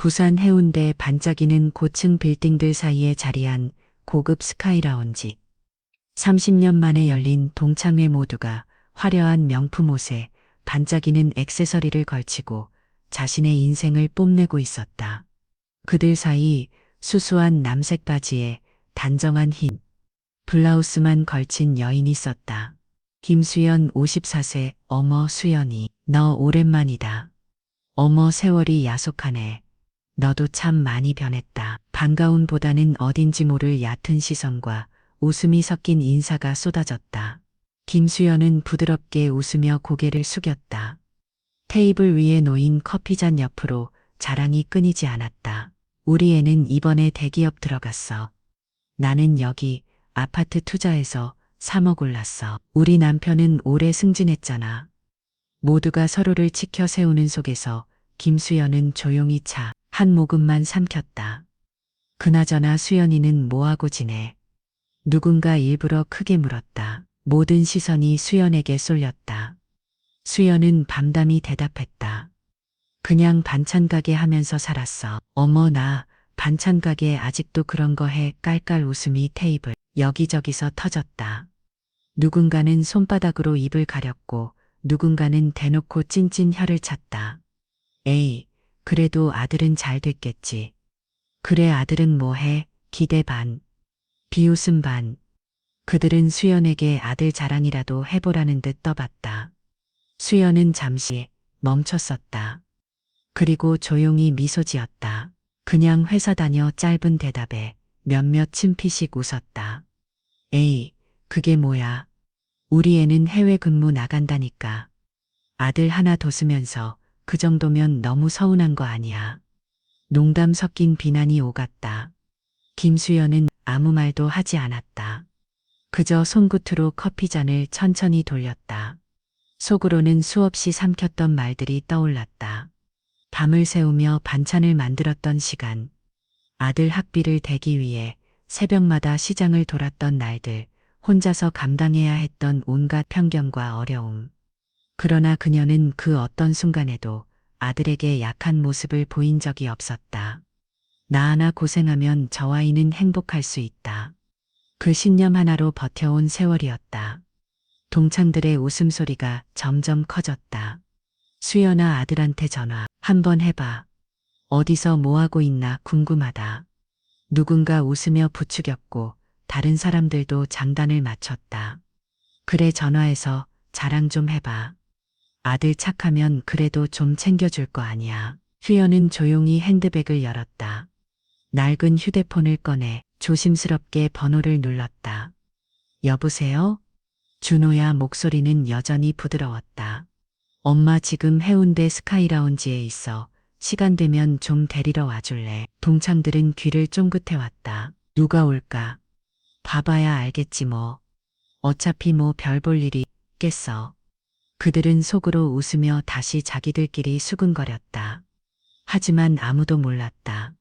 부산 해운대 반짝이는 고층 빌딩들 사이에 자리한 고급 스카이라운지. 30년 만에 열린 동창회 모두가 화려한 명품 옷에 반짝이는 액세서리를 걸치고 자신의 인생을 뽐내고 있었다. 그들 사이 수수한 남색 바지에 단정한 흰 블라우스만 걸친 여인이 있었다. 김수연 54세. 어머 수연이, 너 오랜만이다. 어머 세월이 야속하네. 너도 참 많이 변했다. 반가움보다는 어딘지 모를 얕은 시선과 웃음이 섞인 인사가 쏟아졌다. 김수연은 부드럽게 웃으며 고개를 숙였다. 테이블 위에 놓인 커피잔 옆으로 자랑이 끊이지 않았다. 우리 애는 이번에 대기업 들어갔어. 나는 여기 아파트 투자해서 3억 올랐어. 우리 남편은 올해 승진했잖아. 모두가 서로를 치켜 세우는 속에서 김수연은 조용히 차 한 모금만 삼켰다. 그나저나 수연이는 뭐하고 지내? 누군가 일부러 크게 물었다. 모든 시선이 수연에게 쏠렸다. 수연은 담담히 대답했다. 그냥 반찬 가게 하면서 살았어. 어머 나 반찬 가게 아직도 그런 거 해. 깔깔 웃음이 테이블 여기저기서 터졌다. 누군가는 손바닥으로 입을 가렸고 누군가는 대놓고 찐찐 혀를 찼다. 에이, 그래도 아들은 잘 됐겠지. 그래 아들은 뭐해? 기대 반, 비웃음 반. 그들은 수연에게 아들 자랑이라도 해보라는 듯 떠봤다. 수연은 잠시 멈췄었다. 그리고 조용히 미소 지었다. 그냥 회사 다녀. 짧은 대답에 몇몇 침피씩 웃었다. 에이, 그게 뭐야? 우리 애는 해외 근무 나간다니까. 아들 하나 뒀으면서 그 정도면 너무 서운한 거 아니야. 농담 섞인 비난이 오갔다. 김수연은 아무 말도 하지 않았다. 그저 손끝으로 커피잔을 천천히 돌렸다. 속으로는 수없이 삼켰던 말들이 떠올랐다. 밤을 새우며 반찬을 만들었던 시간, 아들 학비를 대기 위해 새벽마다 시장을 돌았던 날들, 혼자서 감당해야 했던 온갖 편견과 어려움. 그러나 그녀는 그 어떤 순간에도 아들에게 약한 모습을 보인 적이 없었다. 나 하나 고생하면 저 아이는 행복할 수 있다. 그 신념 하나로 버텨온 세월이었다. 동창들의 웃음소리가 점점 커졌다. 수연아 아들한테 전화 한번 해봐. 어디서 뭐하고 있나 궁금하다. 누군가 웃으며 부추겼고 다른 사람들도 장단을 맞췄다. 그래 전화해서 자랑 좀 해봐. 아들 착하면 그래도 좀 챙겨줄 거 아니야. 수연은 조용히 핸드백을 열었다. 낡은 휴대폰을 꺼내 조심스럽게 번호를 눌렀다. 여보세요? 준호야. 목소리는 여전히 부드러웠다. 엄마 지금 해운대 스카이라운지에 있어. 시간 되면 좀 데리러 와줄래? 동창들은 귀를 쫑긋해왔다. 누가 올까? 봐봐야 알겠지 뭐. 어차피 뭐 별 볼 일이 있겠어. 그들은 속으로 웃으며 다시 자기들끼리 수근거렸다. 하지만 아무도 몰랐다.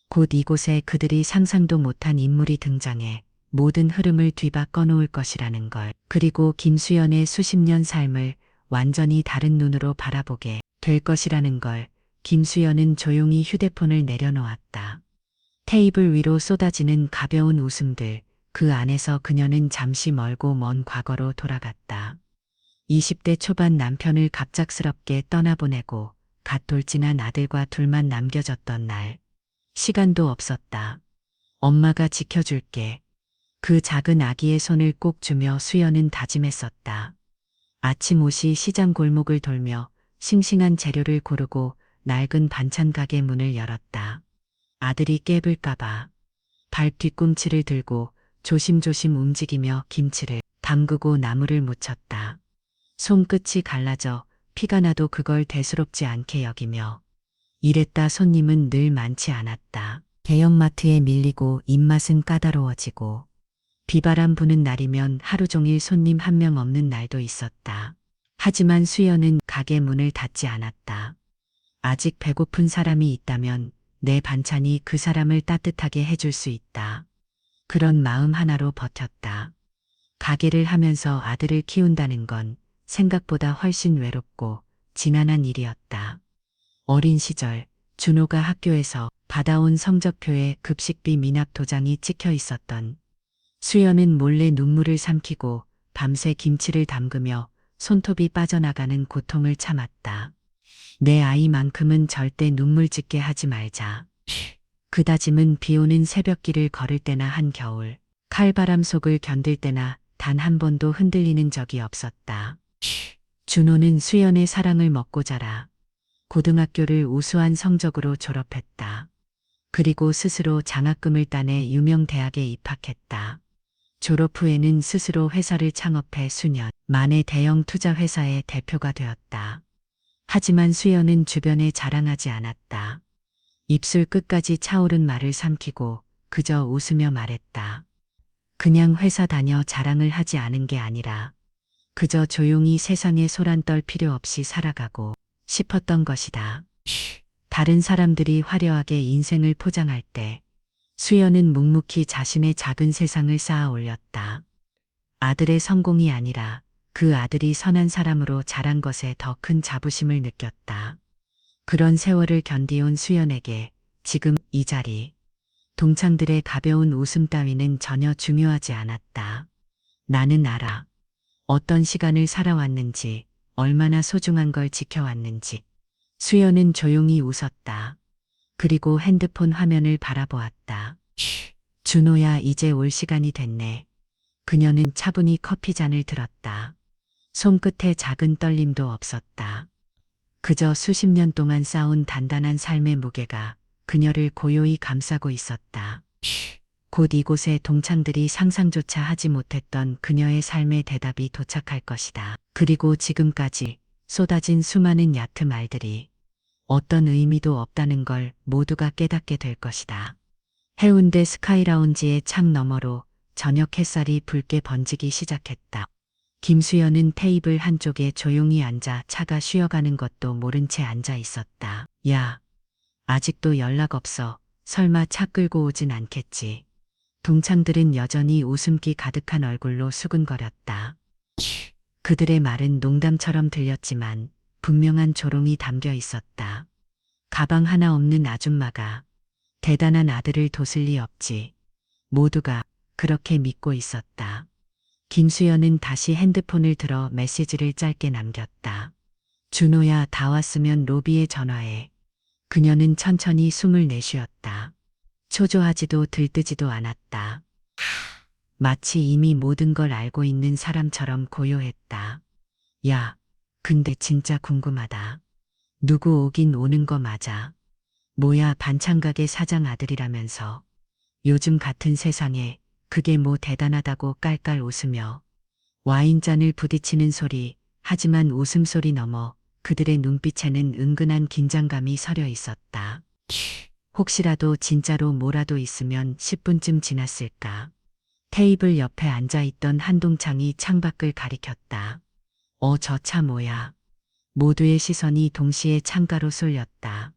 곧 이곳에 그들이 상상도 못한 인물이 등장해 모든 흐름을 뒤바꿔 놓을 것이라는 걸. 그리고 김수연의 수십 년 삶을 완전히 다른 눈으로 바라보게 될 것이라는 걸. 김수연은 조용히 휴대폰을 내려놓았다. 테이블 위로 쏟아지는 가벼운 웃음들, 그 안에서 그녀는 잠시 멀고 먼 과거로 돌아갔다. 20대 초반 남편을 갑작스럽게 떠나보내고 갓 돌진한 아들과 둘만 남겨졌던 날. 시간도 없었다. 엄마가 지켜줄게. 그 작은 아기의 손을 꼭 쥐며 수연은 다짐했었다. 아침 옷이 시장 골목을 돌며 싱싱한 재료를 고르고 낡은 반찬 가게 문을 열었다. 아들이 깨불까봐 발 뒤꿈치를 들고 조심조심 움직이며 김치를 담그고 나물을 무쳤다. 손끝이 갈라져 피가 나도 그걸 대수롭지 않게 여기며 이랬다. 손님은 늘 많지 않았다. 대형마트에 밀리고 입맛은 까다로워지고 비바람 부는 날이면 하루 종일 손님 한 명 없는 날도 있었다. 하지만 수연은 가게 문을 닫지 않았다. 아직 배고픈 사람이 있다면 내 반찬이 그 사람을 따뜻하게 해줄 수 있다. 그런 마음 하나로 버텼다. 가게를 하면서 아들을 키운다는 건 생각보다 훨씬 외롭고 지난한 일이었다. 어린 시절 준호가 학교에서 받아온 성적표에 급식비 미납 도장이 찍혀 있었던. 수연은 몰래 눈물을 삼키고 밤새 김치를 담그며 손톱이 빠져나가는 고통을 참았다. 내 아이만큼은 절대 눈물 짓게 하지 말자. 그 다짐은 비 오는 새벽길을 걸을 때나 한겨울, 칼바람 속을 견딜 때나 단 한 번도 흔들리는 적이 없었다. 준호는 수연의 사랑을 먹고 자라 고등학교를 우수한 성적으로 졸업했다. 그리고 스스로 장학금을 따내 유명 대학에 입학했다. 졸업 후에는 스스로 회사를 창업해 수년 만에 대형 투자 회사의 대표가 되었다. 하지만 수연은 주변에 자랑하지 않았다. 입술 끝까지 차오른 말을 삼키고 그저 웃으며 말했다. 그냥 회사 다녀 자랑을 하지 않은 게 아니라 그저 조용히 세상에 소란 떨 필요 없이 살아가고 싶었던 것이다. 다른 사람들이 화려하게 인생을 포장할 때 수연은 묵묵히 자신의 작은 세상을 쌓아 올렸다. 아들의 성공이 아니라 그 아들이 선한 사람으로 자란 것에 더 큰 자부심을 느꼈다. 그런 세월을 견디온 수연에게 지금 이 자리, 동창들의 가벼운 웃음 따위는 전혀 중요하지 않았다. 나는 알아. 어떤 시간을 살아왔는지, 얼마나 소중한 걸 지켜왔는지. 수연은 조용히 웃었다. 그리고 핸드폰 화면을 바라보았다. 준호야, 이제 올 시간이 됐네. 그녀는 차분히 커피잔을 들었다. 손끝에 작은 떨림도 없었다. 그저 수십 년 동안 쌓은 단단한 삶의 무게가 그녀를 고요히 감싸고 있었다. 곧 이곳에 동창들이 상상조차 하지 못했던 그녀의 삶의 대답이 도착할 것이다. 그리고 지금까지 쏟아진 수많은 얕은 말들이 어떤 의미도 없다는 걸 모두가 깨닫게 될 것이다. 해운대 스카이라운지의 창 너머로 저녁 햇살이 붉게 번지기 시작했다. 김수연은 테이블 한쪽에 조용히 앉아 차가 쉬어가는 것도 모른 채 앉아 있었다. 야, 아직도 연락 없어. 설마 차 끌고 오진 않겠지. 동창들은 여전히 웃음기 가득한 얼굴로 수근거렸다. 그들의 말은 농담처럼 들렸지만 분명한 조롱이 담겨 있었다. 가방 하나 없는 아줌마가 대단한 아들을 뒀을 리 없지. 모두가 그렇게 믿고 있었다. 김수연은 다시 핸드폰을 들어 메시지를 짧게 남겼다. 준호야, 다 왔으면 로비에 전화해. 그녀는 천천히 숨을 내쉬었다. 초조하지도 들뜨지도 않았다. 마치 이미 모든 걸 알고 있는 사람처럼 고요했다. 야, 근데 진짜 궁금하다. 누구 오긴 오는 거 맞아? 뭐야, 반찬가게 사장 아들이라면서. 요즘 같은 세상에 그게 뭐 대단하다고 깔깔 웃으며 와인잔을 부딪히는 소리, 하지만 웃음소리 너머 그들의 눈빛에는 은근한 긴장감이 서려 있었다. 혹시라도 진짜로 뭐라도 있으면 10분쯤 지났을까. 테이블 옆에 앉아있던 한동창이 창밖을 가리켰다. 저 차 뭐야. 모두의 시선이 동시에 창가로 쏠렸다.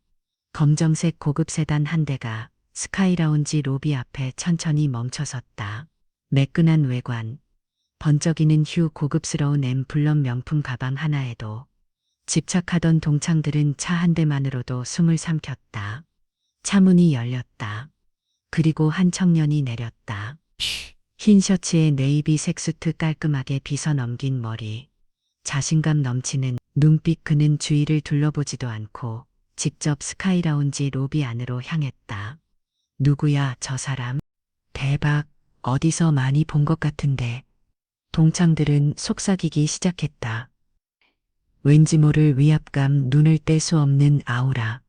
검정색 고급 세단 한 대가 스카이라운지 로비 앞에 천천히 멈춰섰다. 매끈한 외관, 번쩍이는 휴 고급스러운 엠블럼 명품 가방 하나에도 집착하던 동창들은 차 한 대만으로도 숨을 삼켰다. 차 문이 열렸다. 그리고 한 청년이 내렸다. 흰 셔츠에 네이비색 수트 깔끔하게 빗어 넘긴 머리. 자신감 넘치는 눈빛. 그는 주위를 둘러보지도 않고 직접 스카이라운지 로비 안으로 향했다. 누구야, 저 사람? 대박, 어디서 많이 본 것 같은데. 동창들은 속삭이기 시작했다. 왠지 모를 위압감, 눈을 뗄 수 없는 아우라.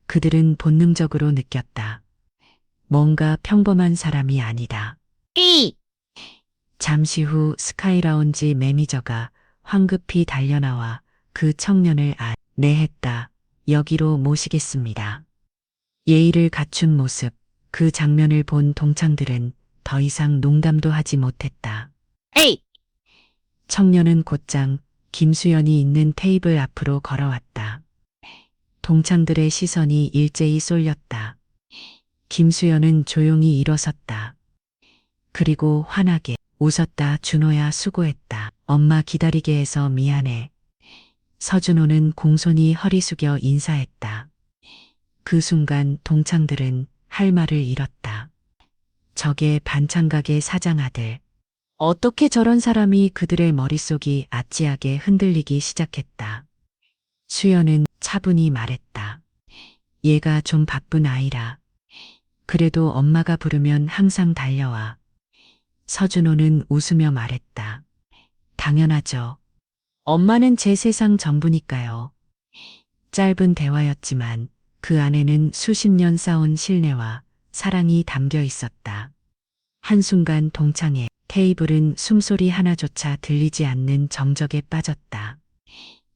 그들은 본능적으로 느꼈다. 뭔가 평범한 사람이 아니다. 잠시 후 스카이라운지 매니저가 황급히 달려나와 그 청년을 안내했다. 여기로 모시겠습니다. 예의를 갖춘 모습, 그 장면을 본 동창들은 더 이상 농담도 하지 못했다. 청년은 곧장 김수연이 있는 테이블 앞으로 걸어왔다. 동창들의 시선이 일제히 쏠렸다. 김수연은 조용히 일어섰다. 그리고 환하게 웃었다. 준호야, 수고했다. 엄마 기다리게 해서 미안해. 서준호는 공손히 허리 숙여 인사했다. 그 순간 동창들은 할 말을 잃었다. 저게 반찬가게 사장 아들. 어떻게 저런 사람이 그들의 머릿속이 아찔하게 흔들리기 시작했다. 수연은 차분히 말했다. 얘가 좀 바쁜 아이라. 그래도 엄마가 부르면 항상 달려와. 서준호는 웃으며 말했다. 당연하죠. 엄마는 제 세상 전부니까요. 짧은 대화였지만 그 안에는 수십 년 쌓은 신뢰와 사랑이 담겨 있었다. 한순간 동창회 테이블은 숨소리 하나조차 들리지 않는 정적에 빠졌다.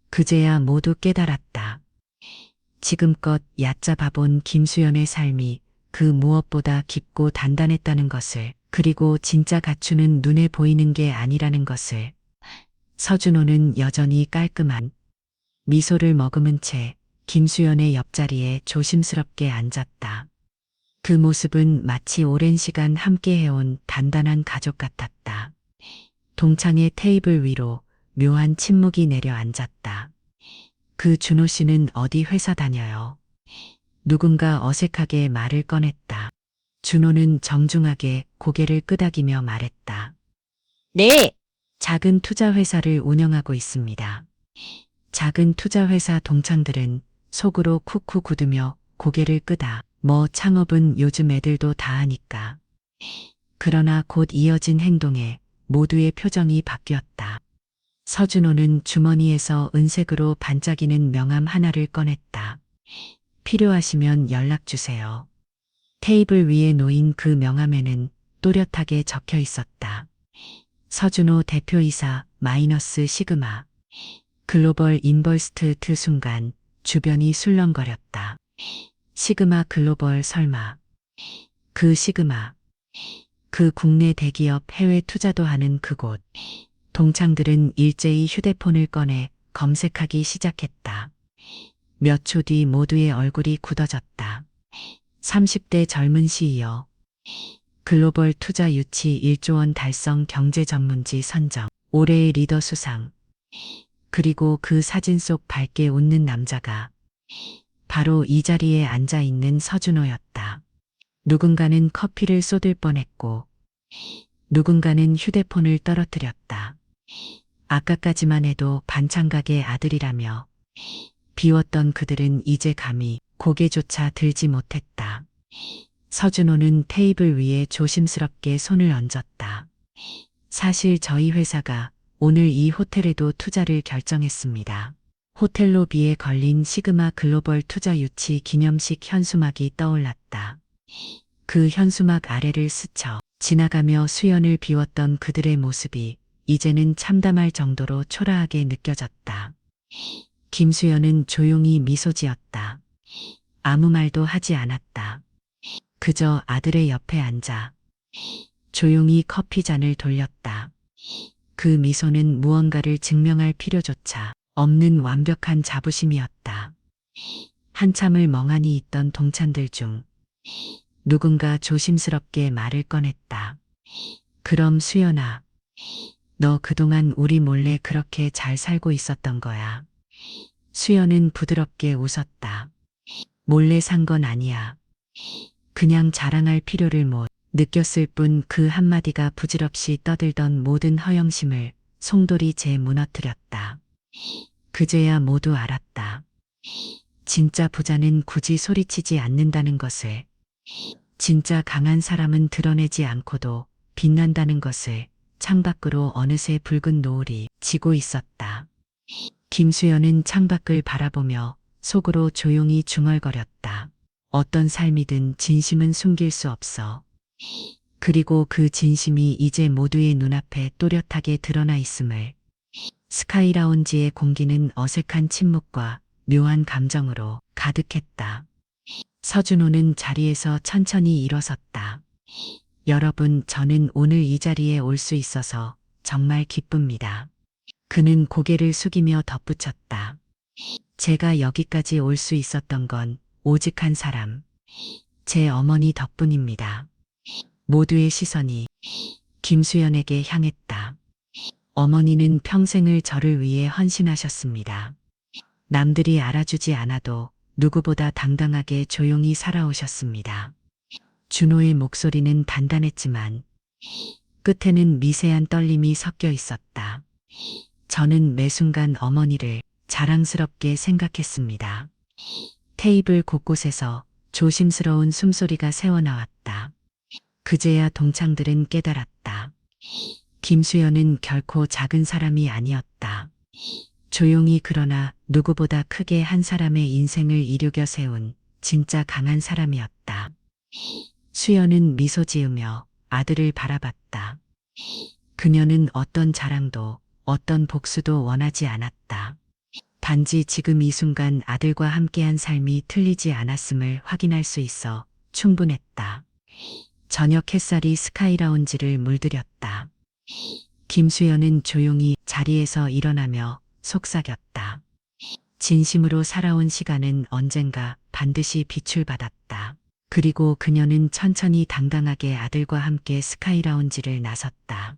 그제야 모두 깨달았다. 지금껏 얕잡아본 김수연의 삶이 그 무엇보다 깊고 단단했다는 것을, 그리고 진짜 가추는 눈에 보이는 게 아니라는 것을. 서준호는 여전히 깔끔한 미소를 머금은 채 김수연의 옆자리에 조심스럽게 앉았다. 그 모습은 마치 오랜 시간 함께 해온 단단한 가족 같았다. 동창의 테이블 위로 묘한 침묵이 내려앉았다. 그 준호 씨는 어디 회사 다녀요? 누군가 어색하게 말을 꺼냈다. 준호는 정중하게 고개를 끄덕이며 말했다. 네! 작은 투자회사를 운영하고 있습니다. 작은 투자회사 동창들은 속으로 쿡쿡 굳으며 고개를 끄다. 뭐 창업은 요즘 애들도 다 하니까. 그러나 곧 이어진 행동에 모두의 표정이 바뀌었다. 서준호는 주머니에서 은색으로 반짝이는 명함 하나를 꺼냈다. 필요하시면 연락 주세요. 테이블 위에 놓인 그 명함에는 또렷하게 적혀 있었다. 서준호 대표이사 마이너스 시그마. 글로벌 인버스트 순간 주변이 술렁거렸다. 시그마 글로벌 설마. 그 시그마. 그 국내 대기업 해외 투자도 하는 그곳. 동창들은 일제히 휴대폰을 꺼내 검색하기 시작했다. 몇 초 뒤 모두의 얼굴이 굳어졌다. 30대 젊은 CEO. 글로벌 투자 유치 1조 원 달성 경제 전문지 선정. 올해의 리더 수상. 그리고 그 사진 속 밝게 웃는 남자가 바로 이 자리에 앉아 있는 서준호였다. 누군가는 커피를 쏟을 뻔했고 누군가는 휴대폰을 떨어뜨렸다. 아까까지만 해도 반찬가게 아들이라며 비웠던 그들은 이제 감히 고개조차 들지 못했다. 서준호는 테이블 위에 조심스럽게 손을 얹었다. 사실 저희 회사가 오늘 이 호텔에도 투자를 결정했습니다. 호텔 로비에 걸린 시그마 글로벌 투자 유치 기념식 현수막이 떠올랐다. 그 현수막 아래를 스쳐 지나가며 수연을 비웠던 그들의 모습이 이제는 참담할 정도로 초라하게 느껴졌다. 김수연은 조용히 미소 지었다. 아무 말도 하지 않았다. 그저 아들의 옆에 앉아 조용히 커피 잔을 돌렸다. 그 미소는 무언가를 증명할 필요조차 없는 완벽한 자부심이었다. 한참을 멍하니 있던 동창들 중 누군가 조심스럽게 말을 꺼냈다. 그럼 수연아, 너 그동안 우리 몰래 그렇게 잘 살고 있었던 거야. 수연은 부드럽게 웃었다. 몰래 산 건 아니야. 그냥 자랑할 필요를 못 느꼈을 뿐. 그 한마디가 부질없이 떠들던 모든 허영심을 송돌이 재 무너뜨렸다. 그제야 모두 알았다. 진짜 부자는 굳이 소리치지 않는다는 것을, 진짜 강한 사람은 드러내지 않고도 빛난다는 것을. 창밖으로 어느새 붉은 노을이 지고 있었다. 김수연은 창밖을 바라보며 속으로 조용히 중얼거렸다. 어떤 삶이든 진심은 숨길 수 없어. 그리고 그 진심이 이제 모두의 눈앞에 또렷하게 드러나 있음을. 스카이라운지의 공기는 어색한 침묵과 묘한 감정으로 가득했다. 서준호는 자리에서 천천히 일어섰다. 여러분, 저는 오늘 이 자리에 올 수 있어서 정말 기쁩니다. 그는 고개를 숙이며 덧붙였다. 제가 여기까지 올 수 있었던 건 오직 한 사람, 제 어머니 덕분입니다. 모두의 시선이 김수연에게 향했다. 어머니는 평생을 저를 위해 헌신하셨습니다. 남들이 알아주지 않아도 누구보다 당당하게 조용히 살아오셨습니다. 준호의 목소리는 단단했지만 끝에는 미세한 떨림이 섞여 있었다. 저는 매 순간 어머니를 자랑스럽게 생각했습니다. 테이블 곳곳에서 조심스러운 숨소리가 새어나왔다. 그제야 동창들은 깨달았다. 김수연은 결코 작은 사람이 아니었다. 조용히 그러나 누구보다 크게 한 사람의 인생을 이루겨 세운 진짜 강한 사람이었다. 수연은 미소 지으며 아들을 바라봤다. 그녀는 어떤 자랑도 어떤 복수도 원하지 않았다. 단지 지금 이 순간 아들과 함께한 삶이 틀리지 않았음을 확인할 수 있어 충분했다. 저녁 햇살이 스카이라운지를 물들였다. 김수연은 조용히 자리에서 일어나며 속삭였다. 진심으로 살아온 시간은 언젠가 반드시 빛을 받았다. 그리고 그녀는 천천히 당당하게 아들과 함께 스카이라운지를 나섰다.